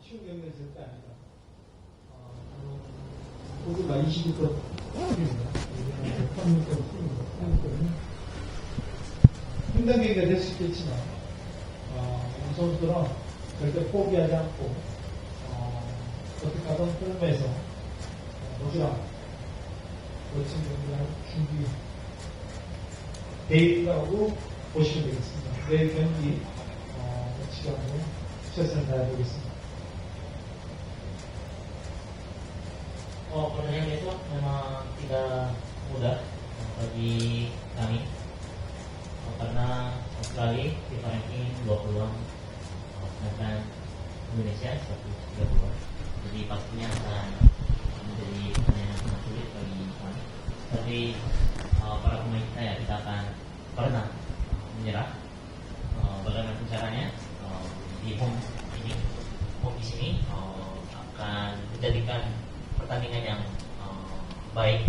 쉬운 경기는 절대 아니다. 호주가 22% 팀입니다. 우리는 3점 팀입니다. 힘든 경기가 될 수 있겠지만, 우리 선수들은 절대 포기하지 않고, 어떻게 하든 홈에서 호주랑 멋진 경기를 준비 대회라고 보시면 되겠습니다. 내일 경기 시간으로 최선을 다해보겠습니다. Pertandingan besok memang tidak mudah bagi kami karena Australia FIFA ranking 20-an, sedangkan Indonesia 130. Jadi pastinya akan menjadi pertandingan yang sangat sulit bagi kami. Tapi para pemain kita ya kita akan pernah menyerah. Bagaimana caranya di home di sini akan menjadikan pertandingan yang baik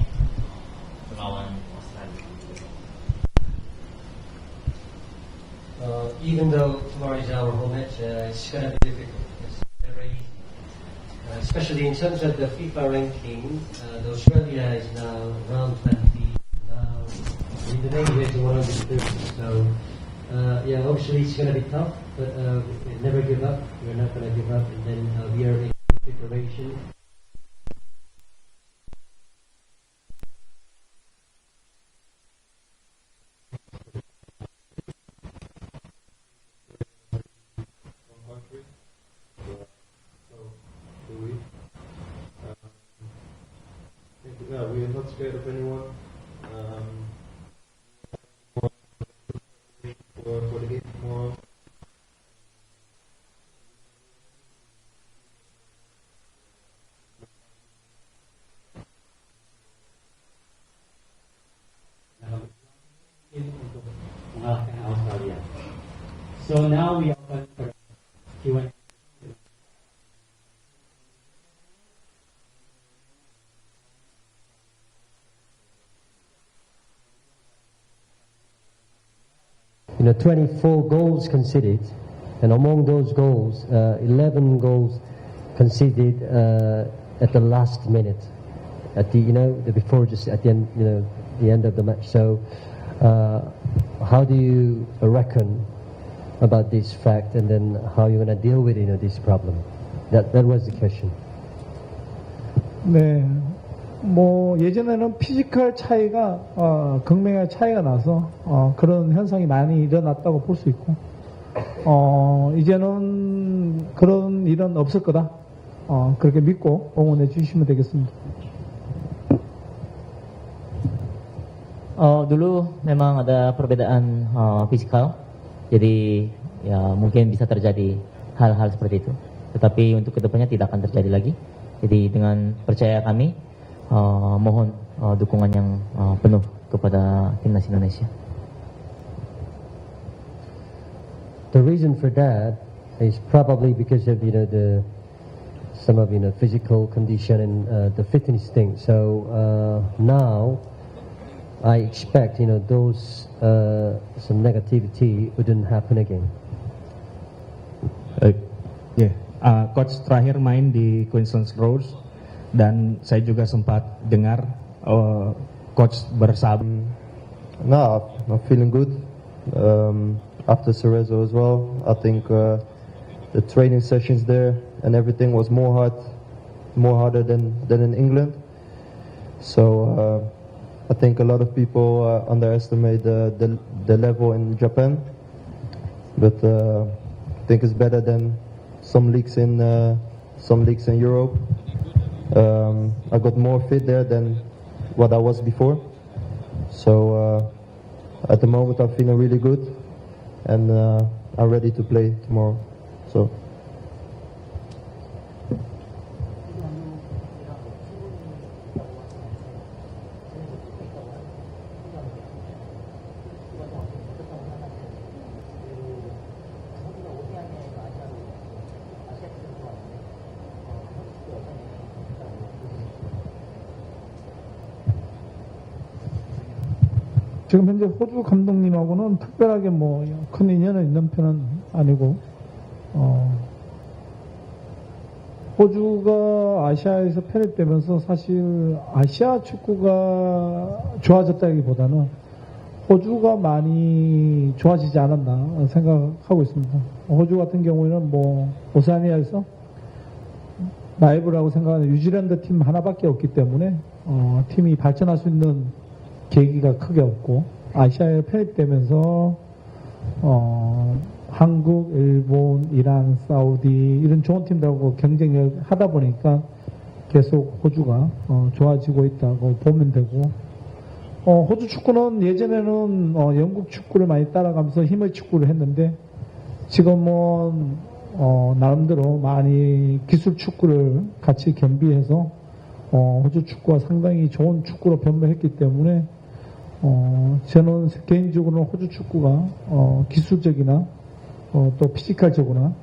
melawan Australia. Even though tomorrow is our home match, it's going to be difficult. It's very, especially in terms of the FIFA ranking, Australia is now around 20. Indonesia is 130. So, yeah, obviously it's going to be tough, but we never give up. We're not going to give up, and then we are in preparation. Yeah, we are not scared of anyone. For the game tomorrow. Untuk mengalahkan Australia. So now we open for Q&A. You know, 24 goals conceded, and among those goals, 11 goals conceded at the last minute, at the before just at the end, the end of the match. So, how do you reckon about this fact, and then how you gonna deal with this problem? That was the question. 네, 예전에는 피지컬 차이가 극명한 차이가 나서 그런 현상이 많이 일어났다고 볼 수 있고 이제는 그런 일은 없을 거다. 그렇게 믿고 응원해 주시면 되겠습니다. Dulu memang ada perbedaan fisikal, jadi ya mungkin bisa terjadi hal-hal seperti itu. Tetapi untuk kedepannya tidak akan terjadi lagi. Jadi dengan percaya kami, mohon dukungan yang penuh kepada timnas Indonesia. The reason for that is probably because of some of physical condition and the fitness thing. So now I expect those some negativity wouldn't happen again. Coach terakhir main di Queensland Roads dan saya juga sempat dengar coach bersabda. No, I'm feeling good. After Cerezo as well, I think the training sessions there and everything was more harder than in England. So I think a lot of people underestimate the level in Japan, but I think it's better than some leagues in Europe. I got more fit there than what I was before. So at the moment I'm feeling really good, and I'm ready to play tomorrow. So. 지금 현재 호주 감독님하고는 특별하게 큰 인연은 있는 편은 아니고 호주가 아시아에서 편입되면서 사실 아시아 축구가 좋아졌다기보다는 호주가 많이 좋아지지 않았나 생각하고 있습니다. 호주 같은 경우에는 뭐 오세아니아에서 라이브라고 생각하는 뉴질랜드 팀 하나밖에 없기 때문에 팀이 발전할 수 있는 계기가 크게 없고, 아시아에 편입되면서 한국, 일본, 이란, 사우디 이런 좋은 팀들하고 경쟁을 하다 보니까 계속 호주가 좋아지고 있다고 보면 되고, 호주 축구는 예전에는 영국 축구를 많이 따라가면서 힘의 축구를 했는데, 지금은 나름대로 많이 기술 축구를 같이 겸비해서 호주 축구가 상당히 좋은 축구로 변모했기 때문에 저는 개인적으로는 호주 축구가 기술적이나 또 피지컬적으로나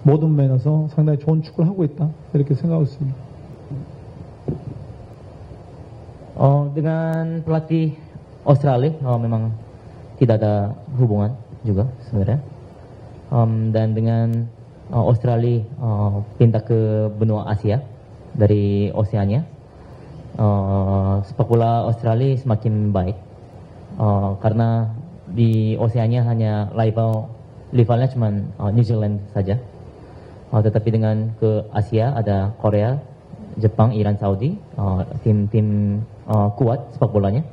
모든 면에서 상당히 좋은 축구를 하고 있다, 이렇게 생각하고 있습니다. Dengan pelatih Australia memang tidak ada hubungan juga sebenarnya. Dan dengan Australia pindah ke benua Asia dari Oceania, sepak bola Australia semakin baik karena di Oceania hanya rivalnya cuma New Zealand saja. Tetapi dengan ke Asia ada Korea, Jepang, Iran, Saudi, tim-tim kuat sepak bolanya.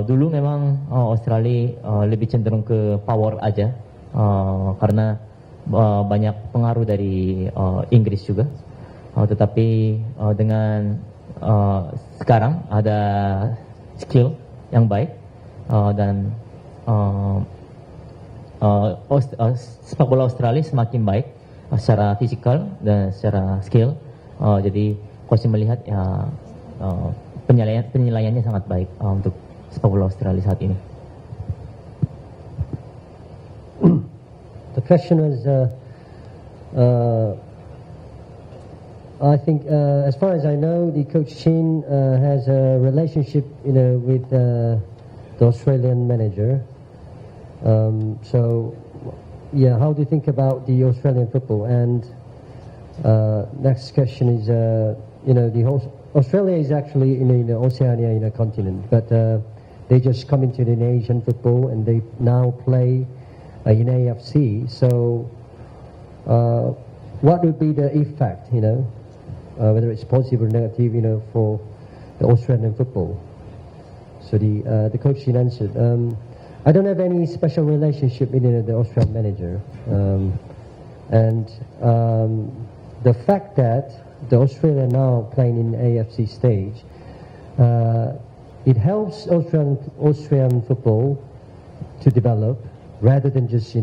Dulu memang Australia lebih cenderung ke power aja karena banyak pengaruh dari Inggris juga. Tetapi dengan sekarang ada skill yang baik dan sepak bola Australia semakin baik secara fisikal dan secara skill. Jadi coach melihat ya penilaiannya sangat baik untuk sepak bola Australia saat ini. The question was, I think, as far as I know, the Coach Chin has a relationship, with the Australian manager. So, yeah, how do you think about the Australian football? And next question is, Australia is actually in the Oceania continent, but they just come into the Asian football and they now play in AFC. So, what would be the effect, whether it's positive or negative, for the Australian football? So the coach answered, I don't have any special relationship with the Australian manager, and the fact that the Australia now playing in AFC stage, it helps Australian football to develop rather than just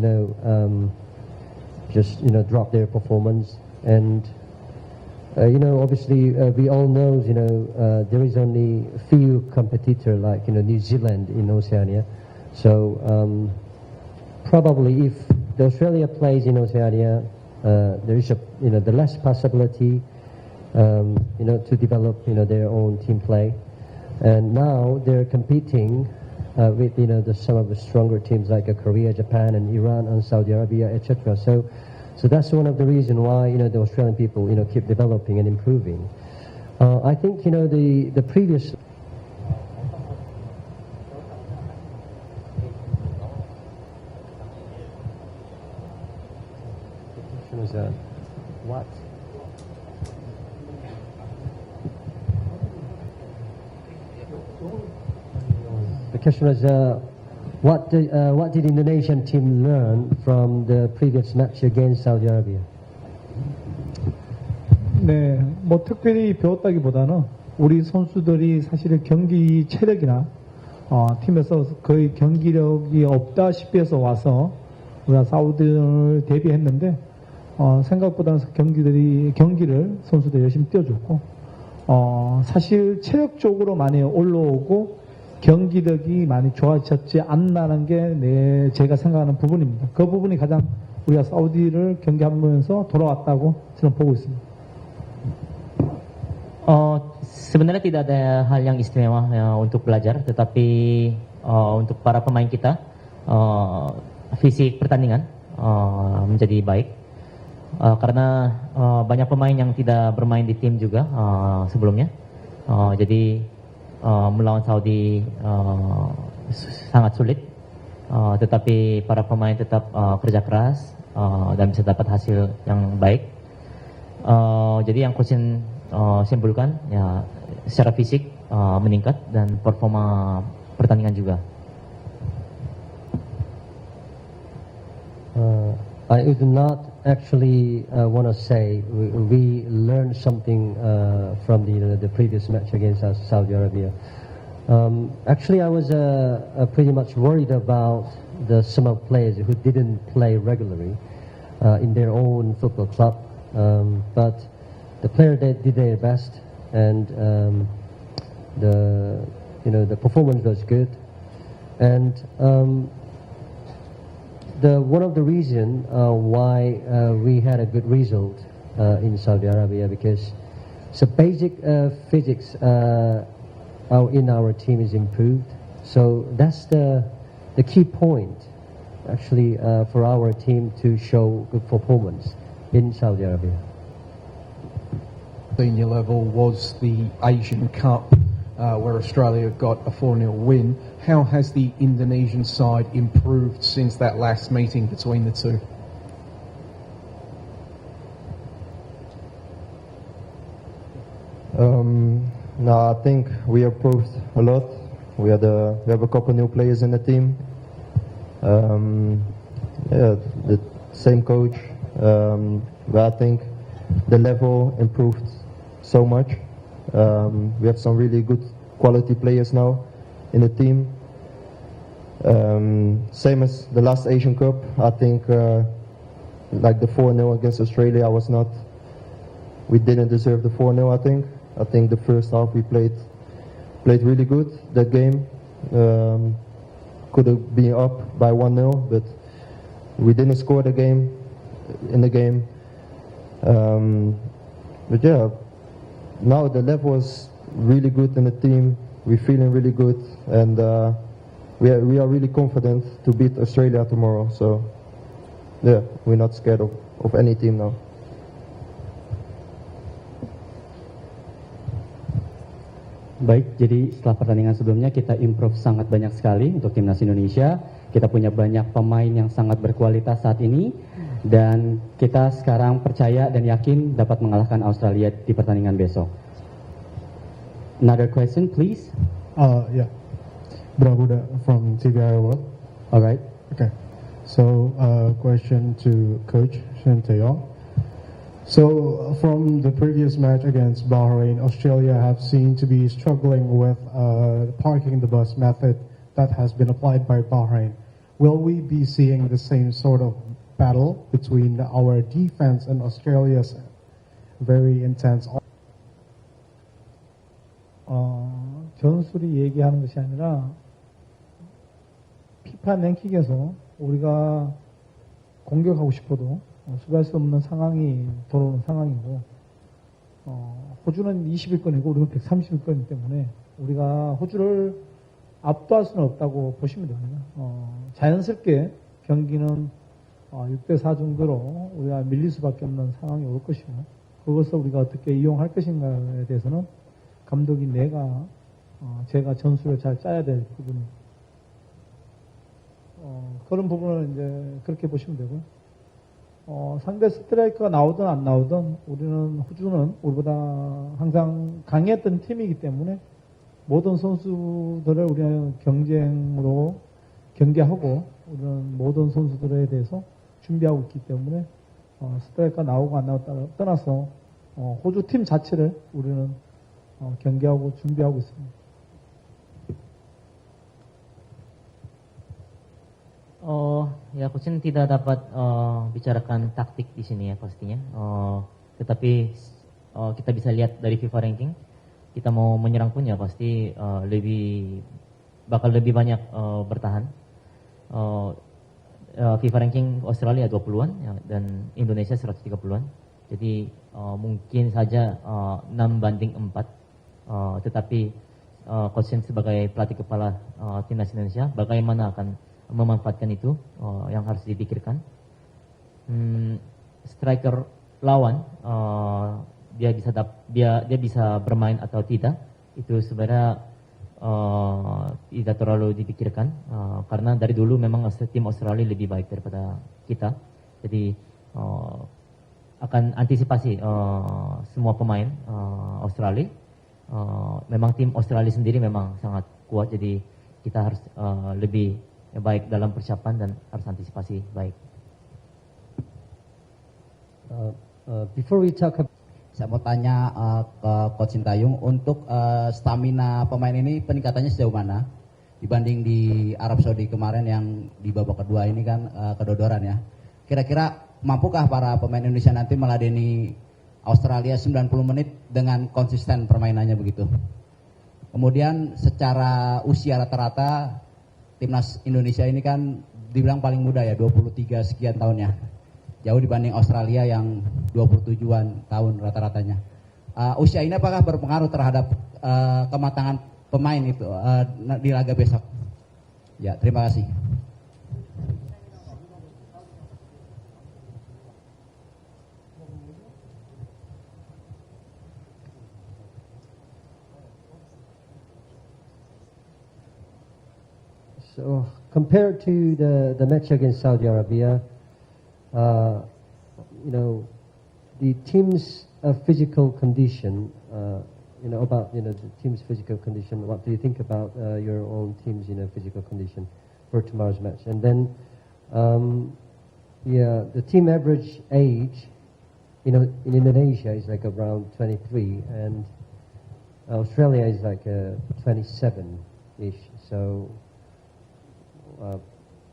drop their performance. And obviously we all know there is only few competitor like New Zealand in Oceania. So probably if the Australia plays in Oceania, there is the less possibility to develop their own team play. And now they're competing with some of the stronger teams like Korea, Japan, and Iran, and Saudi Arabia, etc. So that's one of the reasons why the Australian people keep developing and improving. I think the previous. What? The question was, what did the Indonesian team learn from the previous match against Saudi Arabia? 네, 뭐 특별히 배웠다기보다는 우리 선수들이 사실은 경기 체력이나 팀에서 거의 경기력이 없다시피 해서 와서 우리가 사우디를 대비했는데 생각보다는 경기를 선수들 열심히 뛰어줬고 사실 체력적으로 많이 올라오고 경기력이 많이 좋아졌지 않나는 게 제가 생각하는 부분입니다. 그 부분이 가장 우리가 사우디를 경기하면서 돌아왔다고 저는 보고 있습니다. Sebenarnya tidak ada hal yang istimewa untuk belajar, tetapi untuk para pemain kita fisik pertandingan menjadi baik karena banyak pemain yang tidak bermain di tim juga sebelumnya. Jadi melawan Saudi sangat sulit. Tetapi para pemain tetap kerja keras dan bisa dapat hasil yang baik. Jadi yang coach simpulkan ya secara fisik meningkat dan performa pertandingan juga. I would not actually want to say we learned something from the previous match against Saudi Arabia. Actually, I was pretty much worried about some of players who didn't play regularly in their own football club, but the players did their best, and the performance was good, and one of the reason why we had a good result in Saudi Arabia, because so basic physics in our team is improved. So that's the key point actually for our team to show good performance in Saudi Arabia. Senior level was the Asian Cup, where Australia got a 4-0 win. How has the Indonesian side improved since that last meeting between the two? No, I think we improved a lot. We have a couple new players in the team. The same coach, but I think the level improved so much. We have some really good quality players now in the team. Same as the last Asian Cup, I think like the 4-0 against Australia we didn't deserve the 4-0. I think the first half we played really good that game. Could have been up by 1-0, but we didn't score in the game. But yeah, now the level is really good in the team. We're feeling really good, and we are really confident to beat Australia tomorrow. So yeah, we're not scared of any team now. Baik, jadi setelah pertandingan sebelumnya kita improve sangat banyak sekali untuk timnas Indonesia. Kita punya banyak pemain yang sangat berkualitas saat ini, dan kita sekarang percaya dan yakin dapat mengalahkan Australia di pertandingan besok. Another question, please. Yeah, Brabuda from TVI World. All right. Okay, so question to Coach Shin Tae-yong. So from the previous match against Bahrain, Australia have seemed to be struggling with parking the bus method that has been applied by Bahrain. Will we be seeing the same sort of battle between our defense and Australia's very intense? 전술이 얘기하는 것이 아니라 피파 랭킹에서 우리가 공격하고 싶어도 수비할 수 없는 상황이 돌아오는 상황이고, 호주는 20위권이고 우리는 130위권이기 때문에 우리가 호주를 압도할 수는 없다고 보시면 됩니다. 자연스럽게 경기는 6대4 정도로 우리가 밀릴 수밖에 없는 상황이 올 것이고, 그것을 우리가 어떻게 이용할 것인가에 대해서는 감독인 제가 전술을 잘 짜야 될 부분입니다. 그런 부분을 이제 그렇게 보시면 되고요. 상대 스트라이커가 나오든 안 나오든 호주는 우리보다 항상 강했던 팀이기 때문에 모든 선수들을 우리는 경쟁으로 경계하고 우리는 모든 선수들에 대해서 준비하고 있기 때문에 스트라이커가 나오고 안 나오고 떠나서 호주 팀 자체를 우리는 경계하고 준비하고 있습니다. Ya, Coach tidak dapat bicarakan taktik di sini ya pastinya. Tetapi kita bisa lihat dari FIFA ranking, kita mau menyerang pun ya pasti bakal lebih banyak bertahan. FIFA ranking Australia 20-an ya, dan Indonesia 130-an. Jadi mungkin saja 6-4. Tetapi Coach sebagai pelatih kepala timnas Indonesia, bagaimana akan memanfaatkan itu yang harus dipikirkan. striker lawan dia bisa bermain atau tidak, itu sebenarnya tidak terlalu dipikirkan karena dari dulu memang tim Australia lebih baik daripada kita. Jadi akan antisipasi semua pemain Australia. Memang tim Australia sendiri memang sangat kuat, jadi kita harus lebih baik dalam persiapan dan harus antisipasi baik. Before we talk about Saya mau tanya ke Coach Sintayong, untuk stamina pemain ini peningkatannya sejauh mana dibanding di Arab Saudi kemarin yang di babak kedua ini kan kedodoran ya. Kira-kira mampukah para pemain Indonesia nanti meladeni Australia 90 menit dengan konsisten permainannya begitu? Kemudian secara usia rata-rata timnas Indonesia ini kan dibilang paling muda ya, 23 sekian tahunnya. Jauh dibanding Australia yang 27-an tahun rata-ratanya. Usia ini apakah berpengaruh terhadap kematangan pemain itu di laga besok? Ya, terima kasih. So compared to the match against Saudi Arabia, the team's physical condition, about the team's physical condition. What do you think about your own team's physical condition for tomorrow's match? And then, the team average age, in Indonesia is like around 23, and Australia is like 27-ish. So,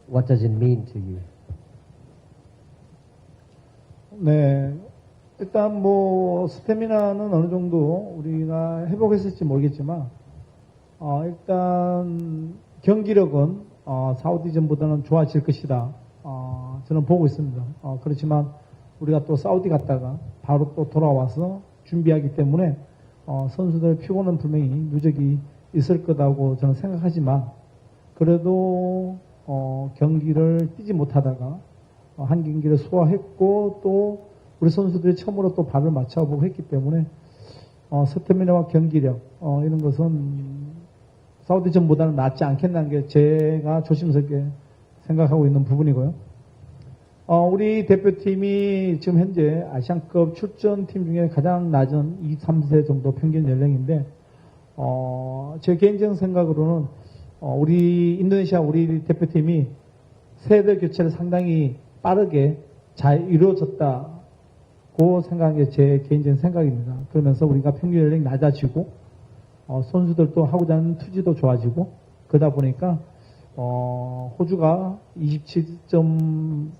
what does it mean to you? 네, 일단 뭐 스태미나는 어느 정도 우리가 회복했을지 모르겠지만 일단 경기력은 사우디전보다는 좋아질 것이다. 저는 보고 있습니다. 그렇지만 우리가 또 사우디 갔다가 바로 또 돌아와서 준비하기 때문에 선수들 피곤한 분명히 누적이 있을 거다고 저는 생각하지만 그래도 경기를 뛰지 못하다가 한 경기를 소화했고 또 우리 선수들이 처음으로 또 발을 맞춰보고 했기 때문에 스태미나와 경기력 이런 것은 사우디전보다는 낫지 않겠다는 게 제가 조심스럽게 생각하고 있는 부분이고요. 우리 대표팀이 지금 현재 아시안컵 출전팀 중에 가장 낮은 23세 정도 평균 연령인데 제 개인적인 생각으로는 우리 인도네시아 우리 대표팀이 세대 교체를 상당히 빠르게 잘 이루어졌다고 생각한 게 제 개인적인 생각입니다. 그러면서 우리가 평균 연령이 낮아지고 선수들도 하고자 하는 투지도 좋아지고 그러다 보니까 호주가 27점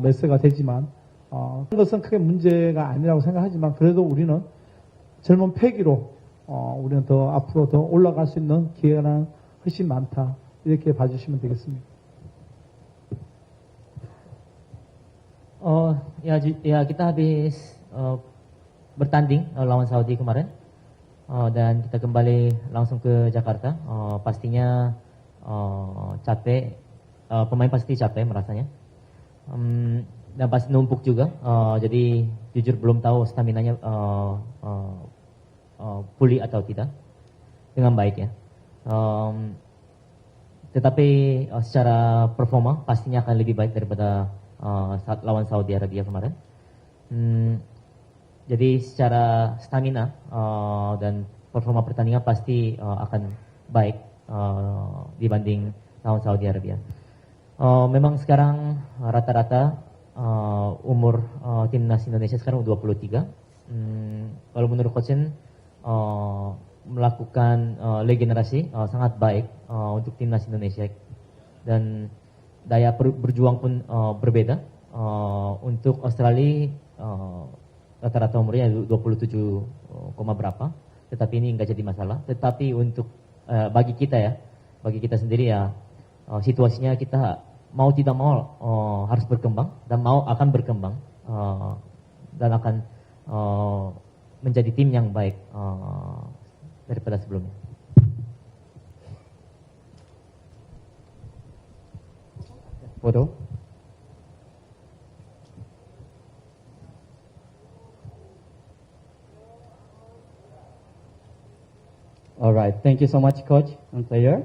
몇 세가 되지만 그런 것은 크게 문제가 아니라고 생각하지만 그래도 우리는 젊은 패기로 우리는 더 앞으로 더 올라갈 수 있는 기회가 훨씬 많다 이렇게 봐주시면 되겠습니다. Kita habis bertanding lawan Saudi kemarin dan kita kembali langsung ke Jakarta. Pastinya capek, pemain pasti capek merasanya dan pasti numpuk juga. Jadi jujur belum tahu staminanya pulih atau tidak dengan baik ya. Tetapi secara performa pastinya akan lebih baik daripada saat lawan Saudi Arabia kemarin. Jadi secara stamina dan performa pertandingan pasti akan baik dibanding lawan Saudi Arabia. Memang sekarang rata-rata umur timnas Indonesia sekarang 23. Kalau menurut Coach melakukan regenerasi sangat baik untuk timnas Indonesia dan daya berjuang pun berbeda. Untuk Australia rata-rata umurnya 27, berapa, tetapi ini enggak jadi masalah. Tetapi untuk bagi kita sendiri ya situasinya kita mau tidak mau harus berkembang dan akan berkembang dan akan menjadi tim yang baik daripada sebelumnya. Foto. All right, thank you so much, Coach and player.